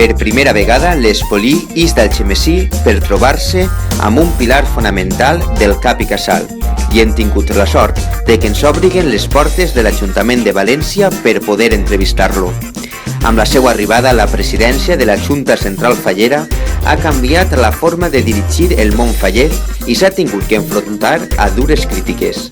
Per primera vegada, l'Espolí ix d'Algemesí per trobar-se amb un pilar fonamental del cap i casal i hem tingut la sort de que ens obriguen les portes de l'Ajuntament de València per poder entrevistar-lo. Amb la seva arribada a la presidència de la Junta Central Fallera ha canviat la forma de dirigir el món faller i s'ha tingut que enfrontar a dures crítiques.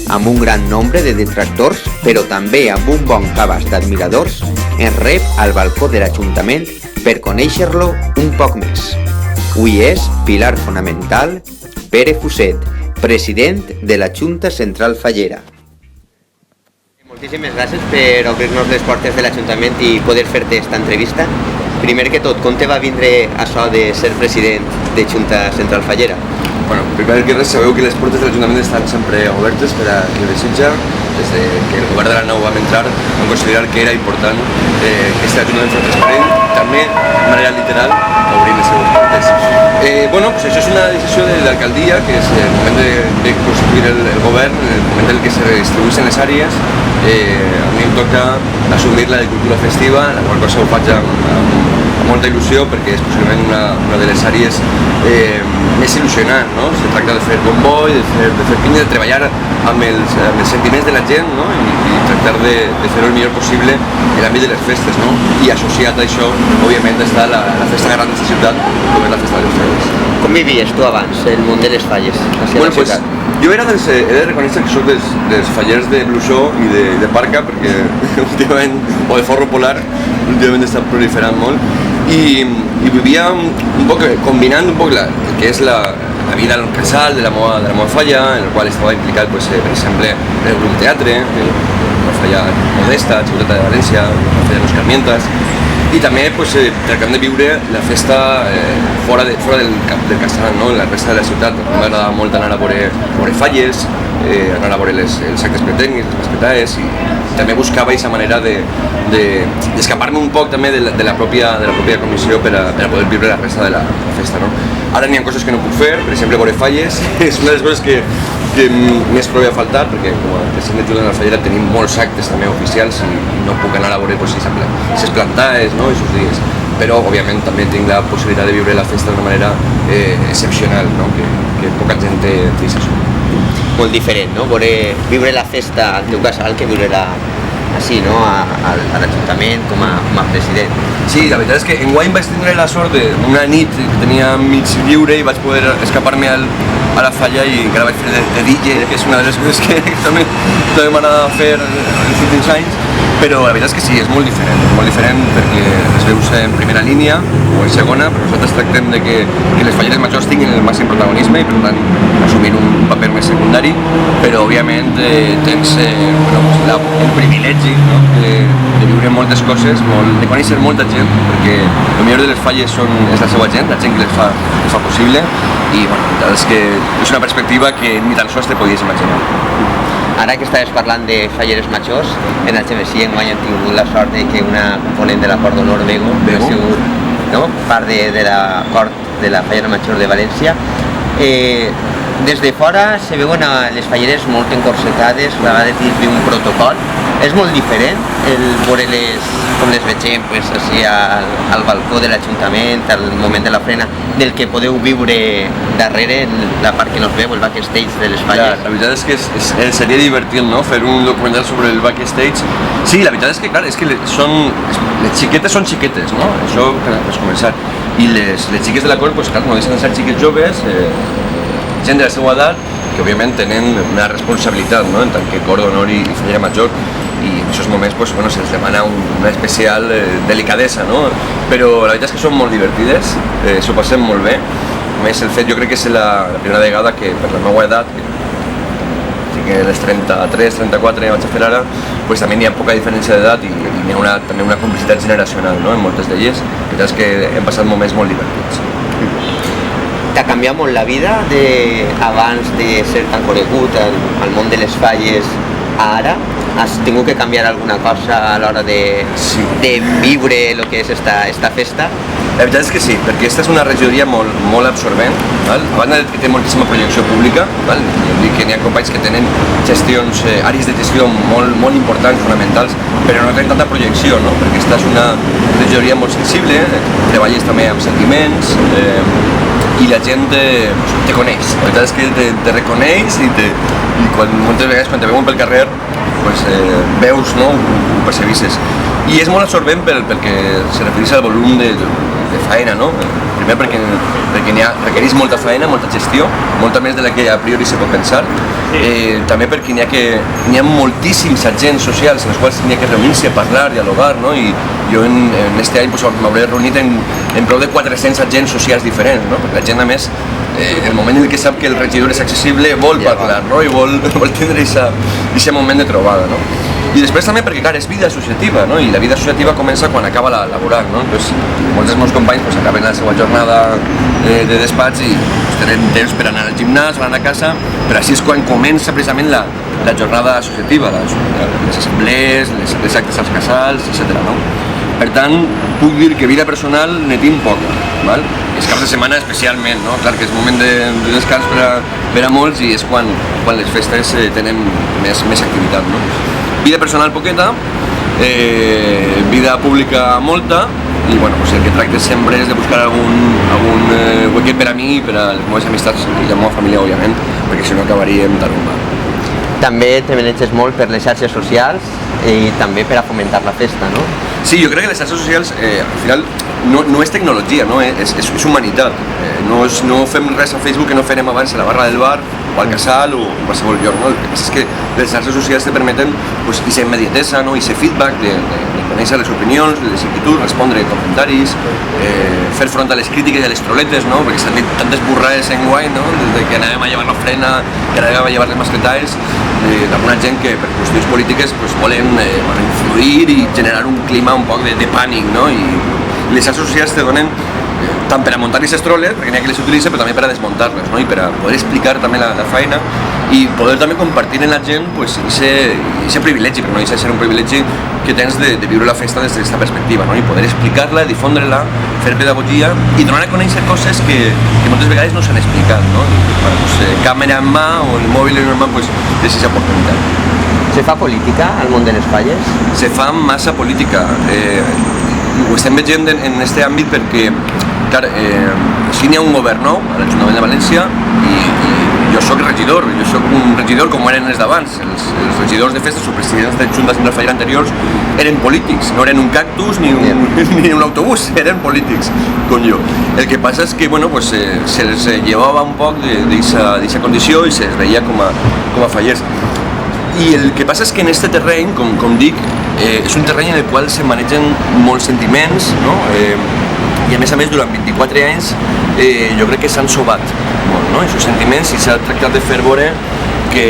Amb un gran nombre de detractors, però també amb un bon cabàs d'admiradors, ens rep al balcó de l'Ajuntament per conèixer-lo un poc més. Avui és pilar fonamental Pere Fuset, president de la Junta Central Fallera. Moltíssimes gràcies per obrir-nos les portes de l'Ajuntament i poder fer-te aquesta entrevista. Primer que tot, com te va vindre això de ser president de Junta Central Fallera? Bueno, primer que res, sabeu que les portes de l'Ajuntament estan sempre obertes per a qui ho desitja. Des que el govern de la Nou vam entrar, vam considerar que era important que aquest Ajuntament fos transparent, també, de manera literal, obrint les seves portes. Pues això és una decisió de l'alcaldia, que és el moment de constituir el govern, el moment en què se distribueixen les àrees. A mi em toca assumir la de cultura festiva, la qual cosa ho faig amb molta il·lusió, perquè és possiblement una de les àrees més il·lusionant, no? Se tracta de fer bon boi, de fer pinya, de treballar amb els sentiments de la gent, no? I tractar de fer-ho el millor possible en l'àmbit de les festes, no? I associat a això, òbviament, està la festa gran de la ciutat, com és la festa de les falles. Com vivies tu abans, el món de les falles? Bueno, pues, jo he de reconèixer que soc dels fallers de Bluixó i de Parca, perquè últimament, o de Forro Polar, últimament està proliferant molt, i vivia un poc, combinant un poc el que és la vida al casal de la meva falla, en el qual estava implicat, pues, per exemple, el grup teatre, la falla Modesta, Ciutat de València, la falla Los Carmientas, i també pues, tractant de viure la festa fora del casal, no? En la resta de la ciutat. M'agradava molt anar a veure falles, anar a veure els actes pirotècnics, les mascletaes, i també buscava aquesta manera d'escapar-me un poc també de la pròpia comissió per a poder viure la resta de la festa, no? Ara n'hi ha coses que no puc fer, per exemple veure falles, és una de les coses que més trobava a faltar, perquè com a president de Junta de la Fallera tenim molts actes també oficials i no puc anar a veure les plantades, no? Aquests dies. Però, òbviament, també tinc la possibilitat de viure la festa d'una manera excepcional, no? Que poca gent té això. Molt diferent, no? Viure la festa al teu casal que viure-la així, no? A l'Ajuntament com a president. Sí, la veritat és que enguany vaig tenir la sort d'una nit que tenia mig lliure i vaig poder escapar-me a la falla i encara vaig fer de DJ, que és una de les coses que també m'agrada fer els últims anys, però la veritat és que sí, és molt diferent perquè les veus en primera línia o en segona, però nosaltres tractem de que les falleres majors tinguin el màxim protagonisme i per tant assumint un paper més secundari, però òbviament tens el privilegi, no? de viure moltes coses, de conèixer molta gent, perquè el millor de les falles és la seva gent, la gent que les fa possible, i bueno, la veritat és que és una perspectiva que ni tan sols te podies imaginar. Ara que estaves parlant de falleres majors, en Algemesí enguany hem tingut la sort de que una component de l'acord d'honor Bego ha sigut, no? Part de l'acord de la fallera major de València. Des de fora se veuen les falleres molt encorsetades, a vegades dins d'un protocol. És molt diferent el veure com les vegem pues, així al balcó de l'Ajuntament, al moment de la frena, del que podeu viure darrere, la part que no es veu, el backstage de les falles. La veritat és que seria divertit, no? Fer un documental sobre el backstage. Sí, la veritat és que, clar, les xiquetes són xiquetes, no? Això per començar. I les xiques de la cort, pues, clar, no deixen de ser xiques joves, gent de la seva edat, que òbviament tenen una responsabilitat, no? En tant que cor d'honor i fallera major, i en aquests moments pues, bueno, se'ls demana una especial delicadesa, no? Però la veritat és que són molt divertides, s'ho passem molt bé. A més, el fet, jo crec que és la primera vegada que per la meva edat, que les 33, 34 vaig a fer ara, pues, també hi ha poca diferència d'edat i hi ha també una complicitat generacional, no? En moltes d'elles. La veritat és que hem passat moments molt divertits. T'ha canviat molt la vida abans de ser tan conegut al món de les falles ara has tingut que canviar alguna cosa a l'hora de viure el que és esta festa? La veritat és que sí, perquè aquesta és una regidoria molt absorbent, val? A banda que té moltíssima projecció pública, val? Dic que n'hi ha companys que tenen gestions, àrees de gestió molt importants, fonamentals, però no tenen tanta projecció, no? Perquè aquesta és una regidoria molt sensible, treballes també amb sentiments, i la gent te coneix. La veritat és que te reconeix i moltes vegades quan te veuen pel carrer pues, veus, no? Ho percebisses. I és molt absorbent pel que se refereix al volum de faena, no? Primer perquè requereix molta faena, molta gestió, molta més de la que a priori se pot pensar. També perquè n'hi ha moltíssims agents socials en els quals n'hi ha que reunir-se, parlar, dialogar, no? I jo en este any pues, m'hauré reunit en prou de 400 agents socials diferents, no? Perquè la gent, a més, en el moment en què sap que el regidor és accessible, vol parlar, no? I vol tindre aquest moment de trobada, no? I després també perquè, clar, és vida associativa, no? I la vida associativa comença quan acaba laboral, no? Entonces, molts dels meus companys pues, acaben la seva jornada de despatx i pues, tenen temps per anar al gimnàs, van a casa, però així és quan comença precisament la jornada associativa, les assemblees, les actes als casals, etc. No? Per tant, puc dir que vida personal ne tinc poca, val? Els caps de setmana especialment, no? Clar que és moment de descans per a molts i és quan les festes tenen més activitat, no? Vida personal poqueta, vida pública molta, i bueno, pues el que tracte sempre és de buscar algun huequet per a mi i per a les meves amistats i la meva família, òbviament, perquè si no acabaríem d'arrumbar. També te maneges molt per les xarxes socials i també per a fomentar la festa, no? Sí, jo crec que les xarxes socials, al final, no és tecnologia, no? És humanitat. No fem res a Facebook que no fèrem abans a la barra del bar o al casal o a qualsevol lloc, no? El que passa és que les xarxes socials te permeten pues, aquesta immediatesa, no? Aquest feedback de conèixer les opinions, les inquietuds, respondre comentaris, fer front a les crítiques i a les troletes, no? Perquè s'han dit tantes burrades en guany, no? Des que anàvem a llevar la frena, que anàvem a llevar les mascletades, d'alguna gent que per qüestions polítiques pues, volen influir i generar un clima un poc de pànic, no? I les xarxes socials te donen tant per a muntar aquestes troles, perquè n'hi ha que les utilitza, però també per a desmuntar-les, no? I per a poder explicar també la feina i poder també compartir en la gent pues, ese privilegi, però no deixa de ser un privilegi que tens de viure la festa des d'aquesta perspectiva, no? I poder explicar-la, difondre-la, fer pedagogia i donar a conèixer coses que moltes vegades no s'han explicat, no? I, bueno, pues, càmera en mà o el mòbil en mà, pues, és aquesta oportunitat. Se fa política al món de les falles? Se fa massa política. Ho estem veient en aquest àmbit perquè, clar, si n'hi ha un govern nou a l'Ajuntament de València i jo soc regidor, un regidor com eren els d'abans. Els regidors de festes o presidents de juntes de fallera anteriors eren polítics, no eren un cactus ni un autobús, eren polítics, com jo. El que passa és que bueno, pues, se les llevava un poc d'aquesta condició i se les veia com a fallers. I el que passa és que en aquest terreny, com dic, és un terreny en el qual se manegen molts sentiments, no? I a més, durant 24 anys jo crec que s'han sobat molt, no? Aquests sentiments i s'ha tractat de fer veure que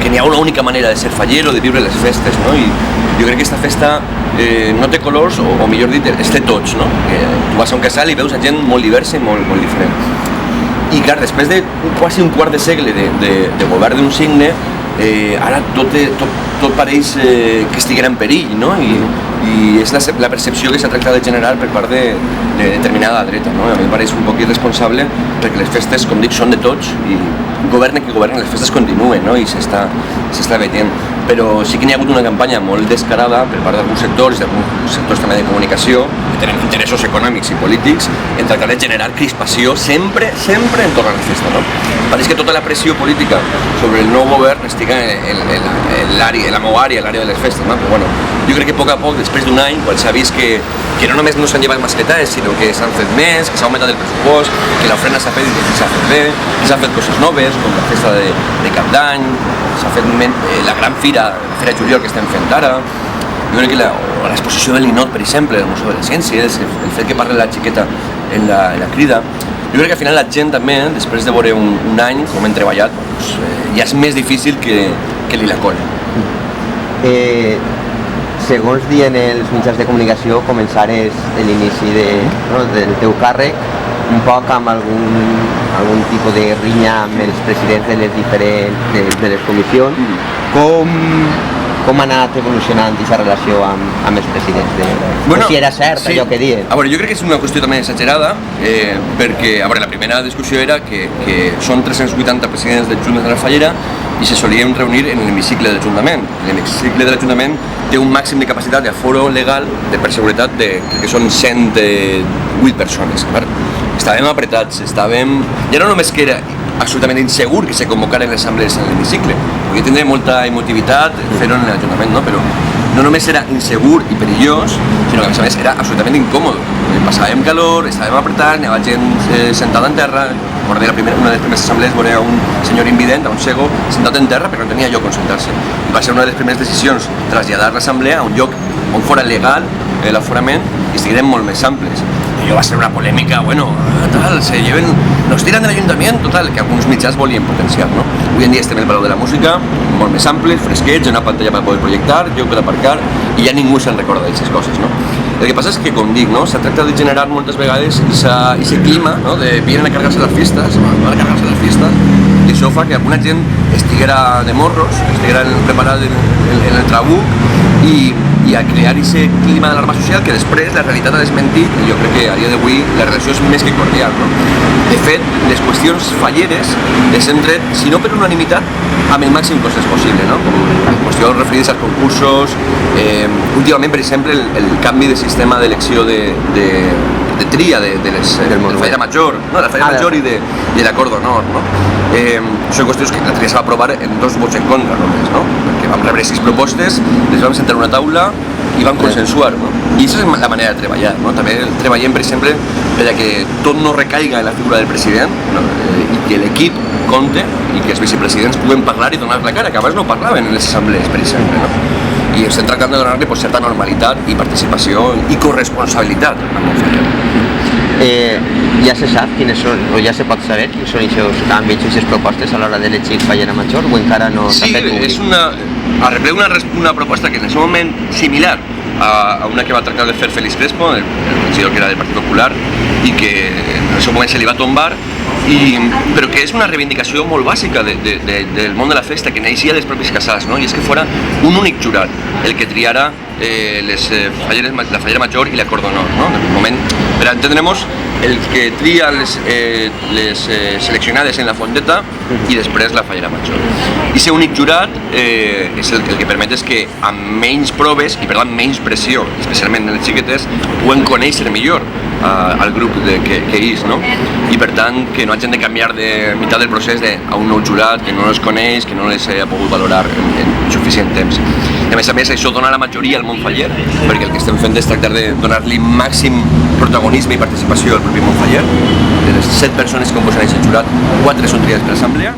n'hi ha una única manera de ser faller o de viure les festes, no? I jo crec que aquesta festa no té colors, o millor dit, és de tots, no? Tu vas a un casal i veus gent molt diversa i molt diferent. I clar, després de quasi un quart de segle de govern d'un signe, ara tot pareix que estiguera en perill, no? I és la percepció que s'ha tractat de generar per part de determinada dreta, no? A mi em pareix un poc irresponsable perquè les festes, com dic, són de tots i governen que governen, les festes continuen, no? I s'està veient. Però sí que n'hi ha hagut una campanya molt descarada per part d'alguns sectors també de comunicació, que tenen interessos econòmics i polítics, en tractar de generar crispació sempre entorn a la festa, no? Pareix que tota la pressió política sobre el nou govern estiga en la meva àrea, l'àrea de les festes, no? Però bueno, jo crec que a poc, després d'un any, quan s'ha vist que no només no s'han llevat mascletades, sinó que s'han fet més, que s'ha augmentat el pressupost, que l'ofrena s'ha fet i que s'ha fet bé, que s'han fet coses noves, com la festa de Cap d'Any, s'ha fet la gran fira, la Fira Juliol que estem fent ara. Jo crec que l'exposició del Ninot, per exemple, al Museu de les Ciències, el fet que parli la xiqueta en la crida, jo crec que al final la gent també, després de veure un any com hem treballat, doncs, ja és més difícil que li la cola. Segons diuen els mitjans de comunicació, començares l'inici del teu càrrec un poc amb algun tipus de rinya amb els presidents de les diferents de les comissions com ha anat evolucionant aquesta relació amb els presidents? Bueno, si era cert allò que diuen? A veure, jo crec que és una qüestió també exagerada, perquè, a veure, la primera discussió era que són 380 presidents de Junts de la Fallera i se solien reunir en l'hemicicle de l'Ajuntament. L'hemicicle de l'Ajuntament té un màxim de capacitat d'aforo legal per seguretat que són 108 persones. Estàvem apretats, ja no només que era absolutament insegur que se convocaren les assemblees en l'hemicicle, perquè tindria molta emotivitat fer-ho en l'Ajuntament, no? Però no només era insegur i perillós, sinó que a més era absolutament incòmode. Passàvem calor, estàvem apretats, hi havia gent sentada en terra. Una de les primeres assemblees veure un senyor invident, un cego, sentat en terra perquè no tenia lloc on sentar-se. I va ser una de les primeres decisions traslladar l'assemblea a un lloc on fora legal l'aforament i estigueren molt més amples. I allò va ser una polèmica, nos tiran de l'Ajuntament, total, que alguns mitjans volien potenciar, no? Avui en dia estem al Palau de la Música, molt més amples, fresquets, una pantalla per poder projectar, lloc per aparcar, i ja ningú se'n recorda d'aquestes coses, no? El que passa és que, com dic, no? Se tracta de generar moltes vegades aquest clima, no? De vienen a cargar-se les festes, van a cargar-se les festes, i això fa que alguna gent estiguera de morros, estiguera preparada en el trabuc i a crear aquest clima d'alarma social que després la realitat ha desmentit i jo crec que a dia d'avui la relació és més que cordial, no? De fet, les qüestions falleres les hem tret, si no per unanimitat, amb el màxim consens possible, no? Com qüestions referides als concursos, últimament, per exemple, el canvi de sistema d'elecció de tria de la Fallera Major, no? La Fallera Major i de l'Acord d'Honor, no? Són qüestions que la tria se va aprovar en 2 vots en contra només, no? Perquè vam rebre 6 propostes, les vam sentar en una taula i vam consensuar, no? I aquesta és la manera de treballar, no? També treballem, per exemple, perquè tot no recaiga en la figura del president, no? I que l'equip compte i que els vicepresidents puguen parlar i donar la cara, que abans no parlaven en les assemblees, per exemple, no? I estem tractant de donar-li certa normalitat i participació i corresponsabilitat al Montfallet. Ja se sap quines són, o ja se pot saber quins són aquests canvis i aquestes propostes a l'hora d'elegir Fallera Major, o encara no s'ha fet públic? Sí, és una proposta que en aquest moment similar a una que va tractar de fer Félix Crespo, el regidor que era del Partit Popular, i que en el seu moment se li va tombar, però que és una reivindicació molt bàsica del món de la festa, que neixia dels propis casals, no? I és que fora un únic jurat el que triara la Fallera Major i l'Acord d'Honor, no? En el moment, per entendre'ns, el que tria les seleccionades en la fondeta i després la Fallera Major. I aquest únic jurat és el que permet que amb menys proves i per tant menys pressió, especialment en les xiquetes, puguen conèixer millor al grup que és, no? I per tant que no hagin de canviar de meitat del procés a un nou jurat que no les coneix, que no les ha pogut valorar en suficient temps. I a més, això dona la majoria al Montfallet, perquè el que estem fent és tractar de donar-li màxim protagonisme i participació al propi Montfallet. De les 7 persones que composen aquest jurat, 4 són triades per l'assemblea.